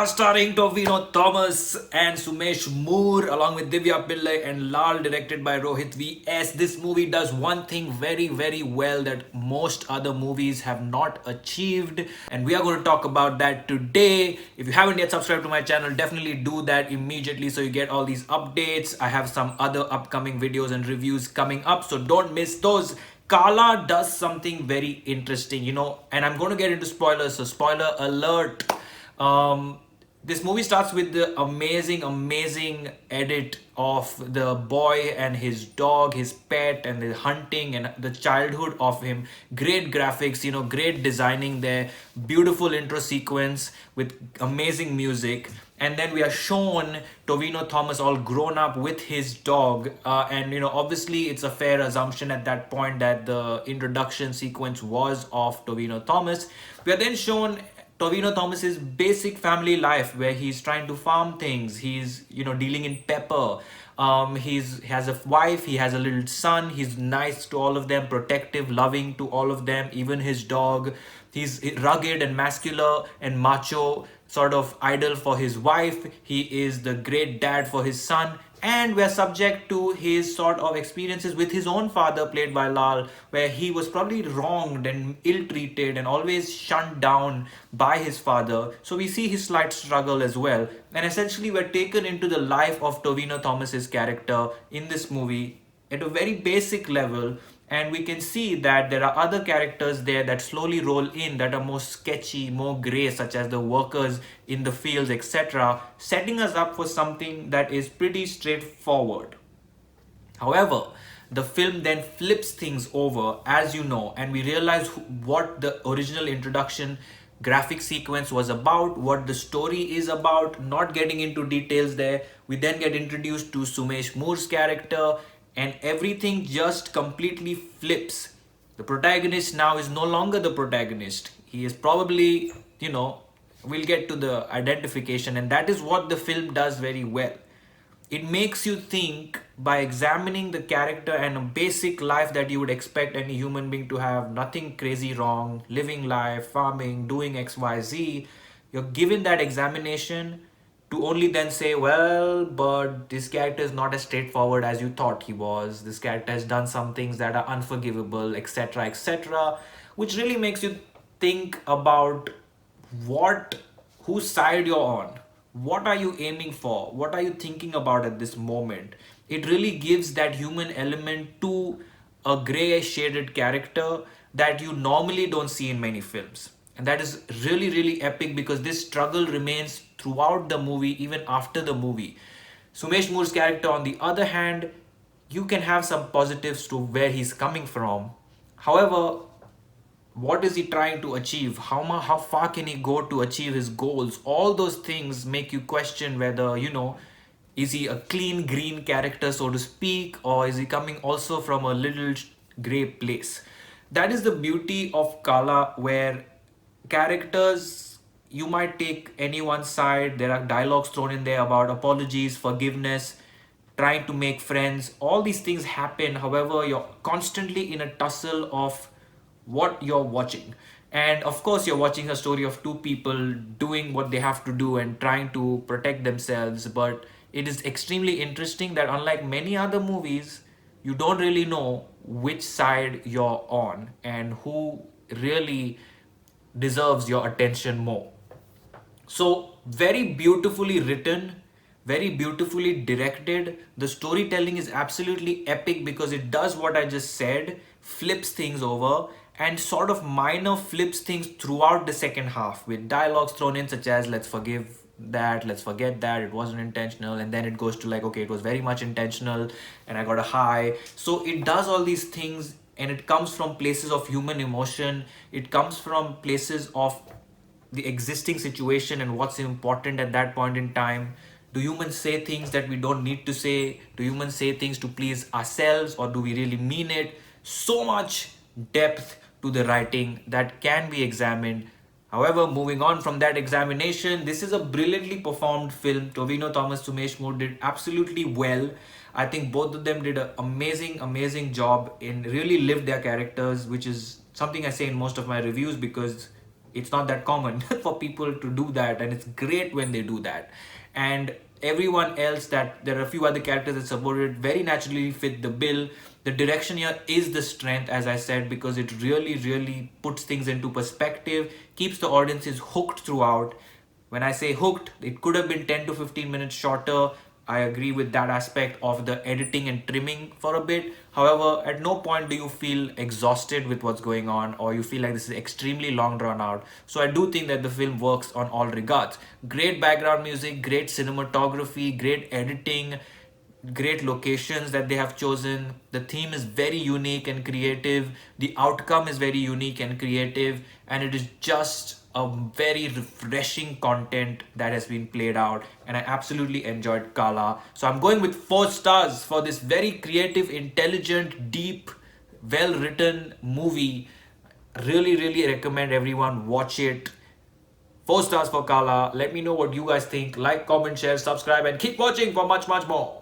starring Tovino Thomas and Sumesh Moor, along with Divya, Pillai and Lal, directed by Rohith V. This movie does one thing very, very well that most other movies have not achieved, and we are going to talk about that today. If you haven't yet subscribed to my channel, definitely do that immediately so you get all these updates. I have some other upcoming videos and reviews coming up, so don't miss those. Kala does something very interesting, and I'm going to get into spoilers, so spoiler alert. This movie starts with the amazing edit of the boy and his dog, his pet, and the hunting and the childhood of him. Great graphics, great designing there, beautiful intro sequence with amazing music. And then we are shown Tovino Thomas all grown up with his dog. And obviously it's a fair assumption at that point that the introduction sequence was of Tovino Thomas. We are then shown Tovino Thomas's basic family life, where he's trying to farm things. He's dealing in pepper. He has a wife. He has a little son. He's nice to all of them, protective, loving to all of them, even his dog. He's rugged and muscular and macho, sort of idol for his wife. He is the great dad for his son. And we're subject to his sort of experiences with his own father, played by Lal, where he was probably wronged and ill-treated and always shunned down by his father. So we see his slight struggle as well. And essentially we're taken into the life of Tovino Thomas's character in this movie at a very basic level, and we can see that there are other characters there that slowly roll in that are more sketchy, more grey, such as the workers in the fields, etc., setting us up for something that is pretty straightforward. However, the film then flips things over, as you know, and we realize what the original introduction graphic sequence was about, what the story is about. Not getting into details there, we then get introduced to Sumesh Moor's character, and everything just completely flips. The protagonist now is no longer the protagonist. He is probably, we'll get to the identification, and that is what the film does very well. It makes you think by examining the character and a basic life that you would expect any human being to have, nothing crazy wrong, living life, farming, doing XYZ. You're given that examination to only then say, well, but this character is not as straightforward as you thought he was. This character has done some things that are unforgivable, etc., etc., which really makes you think about whose side you're on. What are you aiming for? What are you thinking about at this moment? It really gives that human element to a grey shaded character that you normally don't see in many films. And that is really, really epic, because this struggle remains throughout the movie, even after the movie. Sumesh Moor's character, on the other hand, you can have some positives to where he's coming from. However, what is he trying to achieve? How far can he go to achieve his goals? All those things make you question whether, is he a clean green character, so to speak, or is he coming also from a little grey place? That is the beauty of Kala, where characters, you might take anyone's side. There are dialogues thrown in there about apologies, forgiveness, trying to make friends. All these things happen. However, you're constantly in a tussle of what you're watching. And of course, you're watching a story of two people doing what they have to do and trying to protect themselves. But it is extremely interesting that, unlike many other movies, you don't really know which side you're on and who really deserves your attention more. So, very beautifully written, very beautifully directed. The storytelling is absolutely epic because it does what I just said, flips things over, and sort of minor flips things throughout the second half with dialogues thrown in, such as, let's forgive that, let's forget that, it wasn't intentional. And then it goes to like, okay, it was very much intentional and I got a high. So it does all these things, and it comes from places of human emotion. It comes from places of the existing situation and what's important at that point in time. Do humans say things that we don't need to say? Do humans say things to please ourselves, or do we really mean it? So much depth to the writing that can be examined. However, moving on from that examination, this is a brilliantly performed film. Tovino Thomas, Sumesh Moor did absolutely well. I think both of them did an amazing job and really lived their characters, which is something I say in most of my reviews, because It's not that common for people to do that, and it's great when they do that. And everyone else, that there are a few other characters that supported very naturally fit the bill. The direction here is the strength, as I said, because it really puts things into perspective, keeps the audiences hooked throughout. When I say hooked, it could have been 10 to 15 minutes shorter. I agree with that aspect of the editing and trimming for a bit. However, at no point do you feel exhausted with what's going on, or you feel like this is extremely long drawn out. So I do think that the film works on all regards. Great background music, great cinematography, great editing, great locations that they have chosen. The theme is very unique and creative. The outcome is very unique and creative, and it is just a very refreshing content that has been played out, and I absolutely enjoyed Kala. So I'm going with 4 stars for this very creative, intelligent, deep, well written movie. Really recommend everyone watch it. 4 stars for Kala. Let me know what you guys think. Like, comment, share, subscribe, and keep watching for much more.